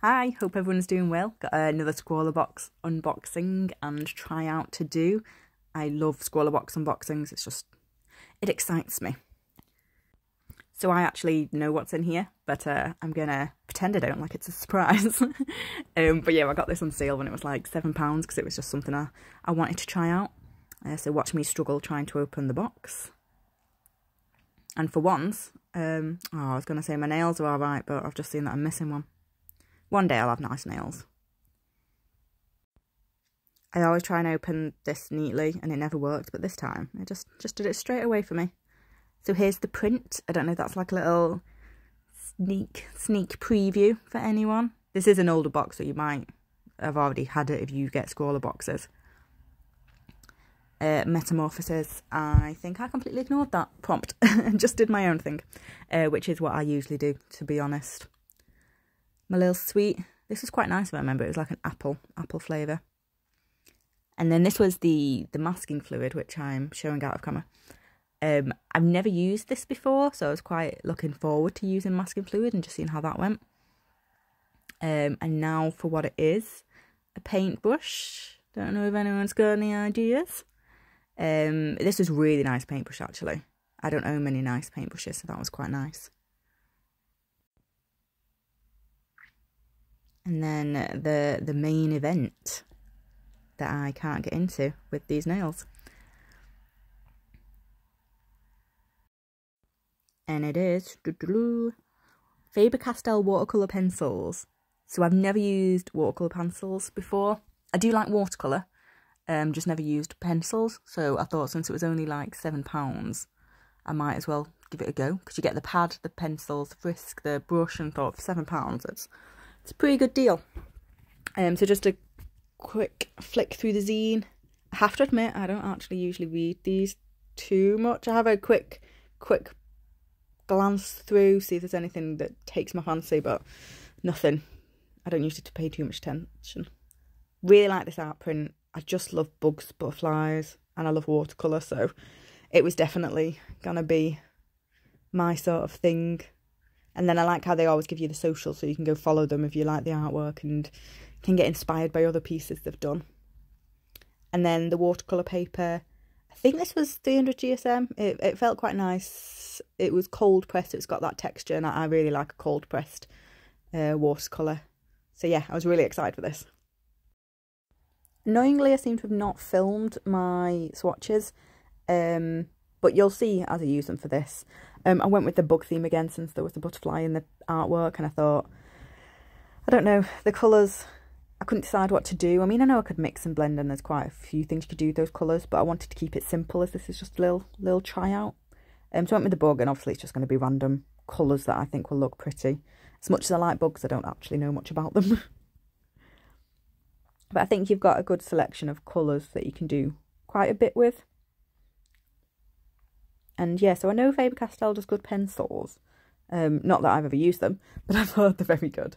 Hi, hope everyone's doing well. Got another Scrawlr box unboxing and try out to do. I love Scrawlr box unboxings, it excites me. So I actually know what's in here, but I'm gonna pretend I don't, like it's a surprise. But yeah, I got this on sale when it was like £7 because it was just something I wanted to try out. So watch me struggle trying to open the box. And for once, I was gonna say my nails are alright, but I've just seen that I'm missing one. One day I'll have nice nails. I always try and open this neatly and it never worked, but this time it just did it straight away for me. So here's the print. I don't know if that's like a little sneak preview for anyone. This is an older box, so you might have already had it if you get Scrawlr boxes. Metamorphosis. I think I completely ignored that prompt and just did my own thing, which is what I usually do, to be honest. My little sweet. This was quite nice if I remember. It was like an apple flavour. And then this was the masking fluid, which I'm showing out of camera. I've never used this before, so I was quite looking forward to using masking fluid and just seeing how that went. And now for what it is. A paintbrush. Don't know if anyone's got any ideas. This was really nice paintbrush actually. I don't own many nice paintbrushes, so that was quite nice. And then the main event that I can't get into with these nails. And it is Faber-Castell watercolour pencils. So I've never used watercolour pencils before. I do like watercolour, just never used pencils. So I thought since it was only like £7, I might as well give it a go. Because you get the pad, the pencils, the frisk, the brush, and thought for £7, it's a pretty good deal. So just a quick flick through the zine. I have to admit, I don't actually usually read these too much. I have a quick glance through, see if there's anything that takes my fancy, but nothing. I don't usually pay too much attention. Really like this art print. I just love bugs, butterflies, and I love watercolour, so it was definitely gonna be my sort of thing. And then I like how they always give you the social, so you can go follow them if you like the artwork and can get inspired by other pieces they've done. And then the watercolour paper, I think this was 300 GSM. It felt quite nice. It was cold pressed. It's got that texture, and I really like a cold pressed watercolour. So yeah, I was really excited for this. Annoyingly, I seem to have not filmed my swatches, but you'll see as I use them for this. I went with the bug theme again since there was the butterfly in the artwork, and I thought, I don't know, the colours, I couldn't decide what to do. I mean, I know I could mix and blend and there's quite a few things you could do with those colours, but I wanted to keep it simple as this is just a little tryout. So I went with the bug, and obviously it's just going to be random colours that I think will look pretty. As much as I like bugs, I don't actually know much about them. But I think you've got a good selection of colours that you can do quite a bit with. And yeah, so I know Faber-Castell does good pencils. Not that I've ever used them, but I've heard they're very good.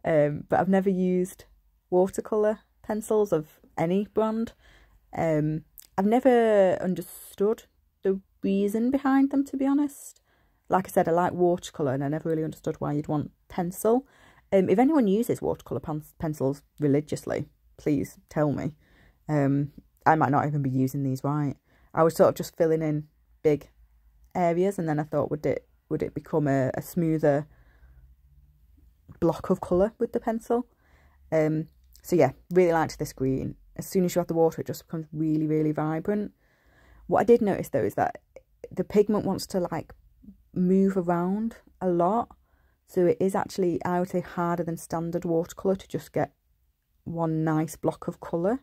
But I've never used watercolour pencils of any brand. I've never understood the reason behind them, to be honest. Like I said, I like watercolour, and I never really understood why you'd want pencil. If anyone uses watercolour pencils religiously, please tell me. I might not even be using these right. I was sort of just filling in big areas, and then I thought, would it become a smoother block of colour with the pencil? So yeah, really liked this green. As soon as you add the water, it just becomes really, really vibrant. What I did notice though is that the pigment wants to like move around a lot, so it is actually, I would say, harder than standard watercolour to just get one nice block of colour.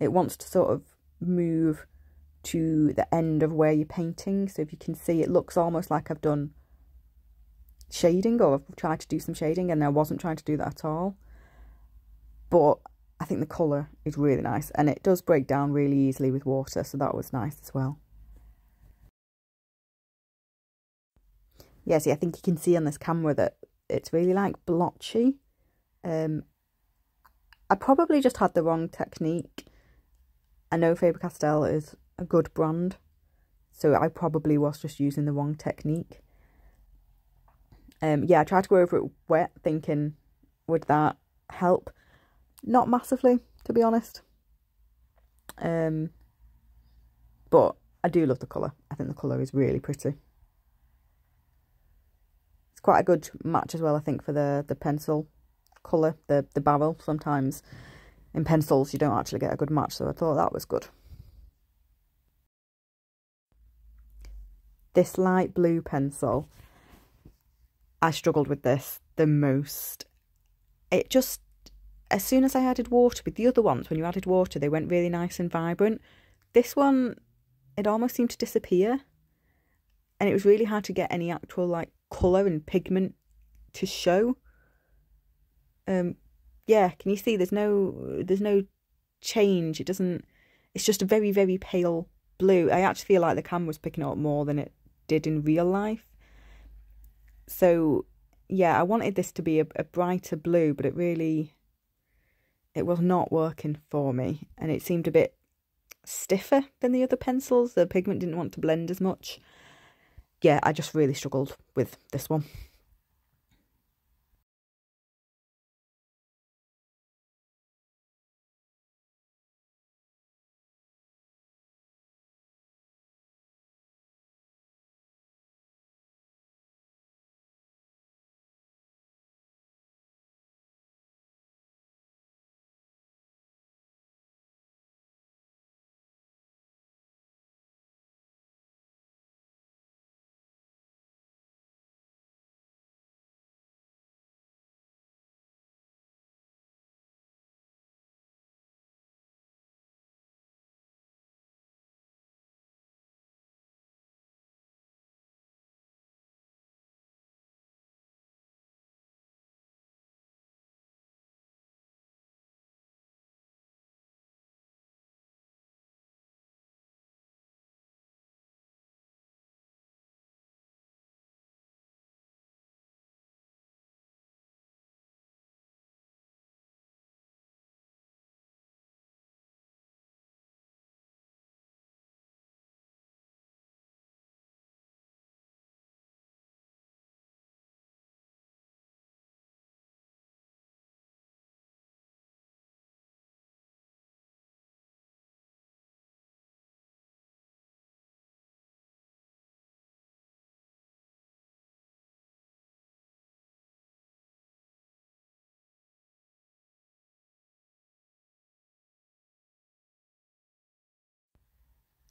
It wants to sort of move to the end of where you're painting. So if you can see, it looks almost like I've done shading, or I've tried to do some shading, and I wasn't trying to do that at all. But I think the colour is really nice, and it does break down really easily with water, so that was nice as well. Yeah, see, I think you can see on this camera that it's really like blotchy. I probably just had the wrong technique. I know Faber-Castell is a good brand, so I probably was just using the wrong technique. Yeah, I tried to go over it wet, thinking would that help? Not massively, to be honest. But I do love the colour. I think the colour is really pretty. It's quite a good match as well, I think, for the pencil colour, the barrel. Sometimes in pencils you don't actually get a good match, so I thought that was good. This light blue pencil, I struggled with this the most. It just, as soon as I added water, with the other ones, when you added water, they went really nice and vibrant. This one, it almost seemed to disappear. And it was really hard to get any actual, like, colour and pigment to show. Yeah, can you see there's no change. It doesn't, it's just a very, very pale blue. I actually feel like the camera was picking it up more than it did in real life. So yeah, I wanted this to be a brighter blue, but it was not working for me, and it seemed a bit stiffer than the other pencils. The pigment didn't want to blend as much. Yeah, I just really struggled with this one.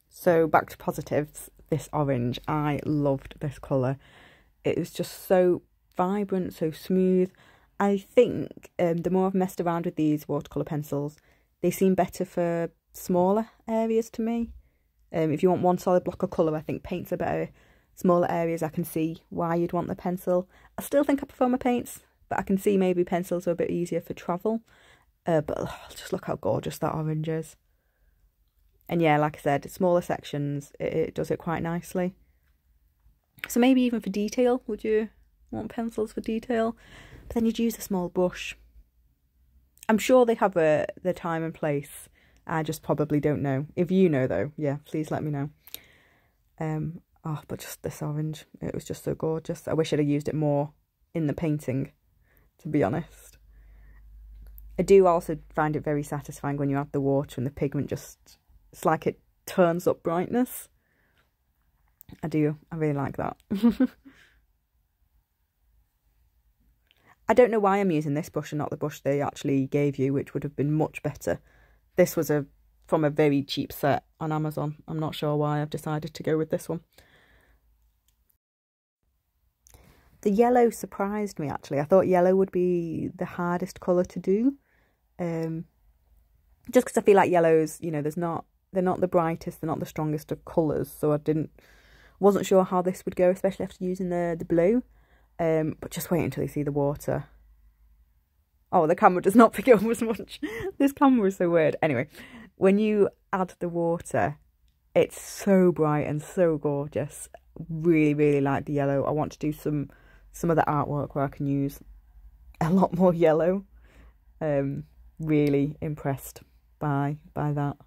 So back to positives, this orange, I loved this colour. It was just so vibrant, so smooth. I think the more I've messed around with these watercolour pencils, they seem better for smaller areas to me. If you want one solid block of colour, I think paints are better. Smaller areas, I can see why you'd want the pencil. I still think I prefer my paints, but I can see maybe pencils are a bit easier for travel. But just look how gorgeous that orange is. And yeah, like I said, smaller sections, it does it quite nicely. So maybe even for detail, would you want pencils for detail? But then you'd use a small brush. I'm sure they have the time and place. I just probably don't know. If you know though, yeah, please let me know. Oh, but just this orange, it was just so gorgeous. I wish I'd have used it more in the painting, to be honest. I do also find it very satisfying when you add the water and the pigment just, it's like it turns up brightness. I really like that. I don't know why I'm using this brush and not the brush they actually gave you, which would have been much better. This was from a very cheap set on Amazon. I'm not sure why I've decided to go with this one. The yellow surprised me, actually. I thought yellow would be the hardest colour to do. Just because I feel like yellows, you know, they're not the brightest, they're not the strongest of colours, so wasn't sure how this would go, especially after using the blue. But just wait until you see the water. Oh, the camera does not pick it up as much. This camera is so weird. Anyway, when you add the water, it's so bright and so gorgeous. Really, really like the yellow. I want to do some of the artwork where I can use a lot more yellow. Really impressed by that.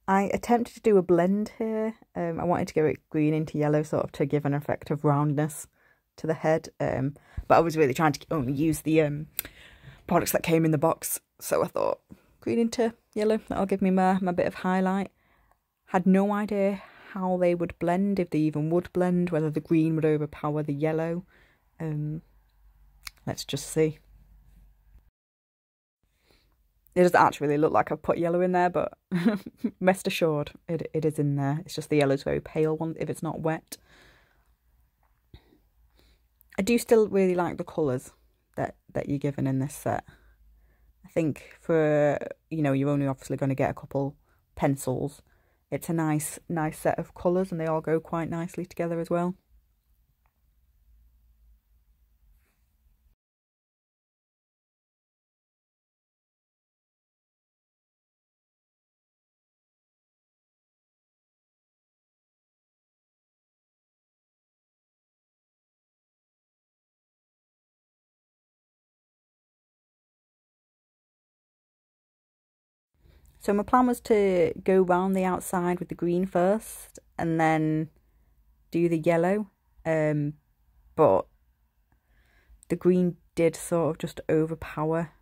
I attempted to do a blend here. I wanted to go green into yellow sort of to give an effect of roundness to the head. But I was really trying to only use the products that came in the box. So I thought green into yellow, that'll give me my bit of highlight. Had no idea how they would blend, if they even would blend, whether the green would overpower the yellow. Let's just see. It doesn't actually really look like I've put yellow in there, but rest assured, it is in there. It's just the yellow's very pale one if it's not wet. I do still really like the colours that you're given in this set. I think for, you know, you're only obviously going to get a couple pencils. It's a nice set of colours, and they all go quite nicely together as well. So my plan was to go round the outside with the green first and then do the yellow, but the green did sort of just overpower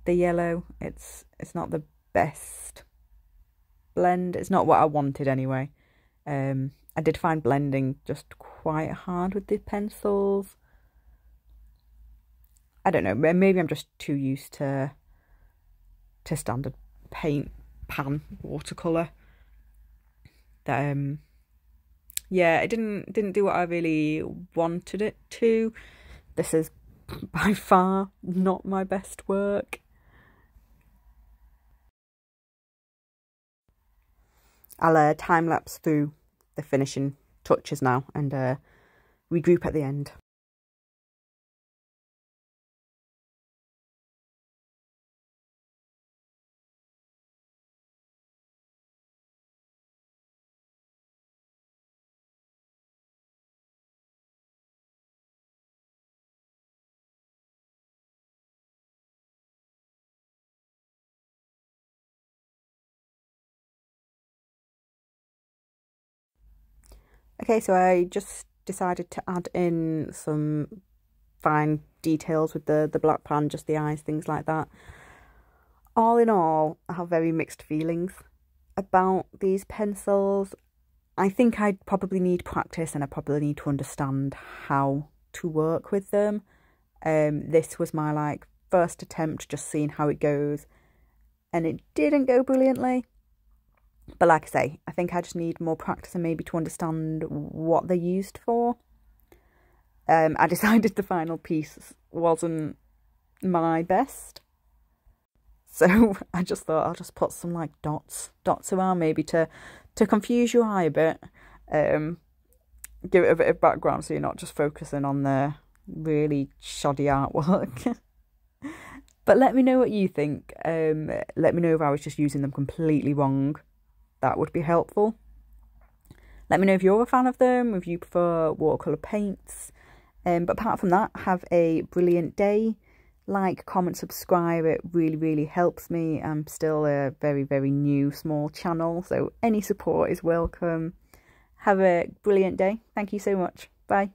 the yellow. It's not the best blend. It's not what I wanted anyway. I did find blending just quite hard with the pencils. I don't know, maybe I'm just too used to standard paint pan watercolour. That yeah, it didn't do what I really wanted it to. This is by far not my best work. I'll time lapse through the finishing touches now and regroup at the end. Okay, so I just decided to add in some fine details with the black pan, just the eyes, things like that. All in all, I have very mixed feelings about these pencils. I think I probably need practice, and I probably need to understand how to work with them. This was my first attempt, just seeing how it goes, and it didn't go brilliantly. But like I say, I think I just need more practice and maybe to understand what they're used for. I decided the final piece wasn't my best. So I just thought I'll just put some dots around, maybe to confuse your eye a bit. Give it a bit of background so you're not just focusing on the really shoddy artwork. But let me know what you think. Let me know if I was just using them completely wrong. That would be helpful. Let me know if you're a fan of them, if you prefer watercolour paints. But apart from that, have a brilliant day. Like, comment, subscribe. It really, really helps me. I'm still a very, very new small channel, so any support is welcome. Have a brilliant day. Thank you so much. Bye.